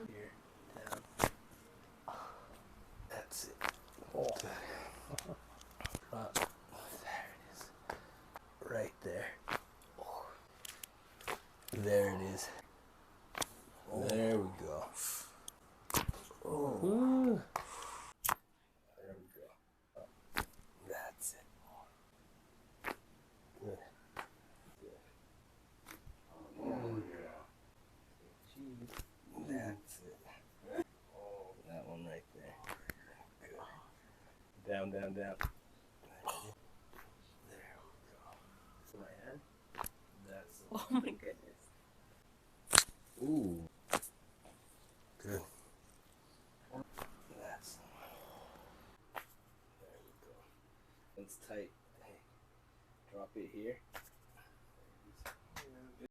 Here, down. That's it. Oh. Up. There it is. Right there. There it is. There we go. Oh. There we go. That's it. Good. Good. That's it. Oh, that one right there. Good. Down, down, down. There we go. To my hand. That's it. Oh my goodness. Ooh. Good. That's the one. There we go. It's tight. Hey, drop it here.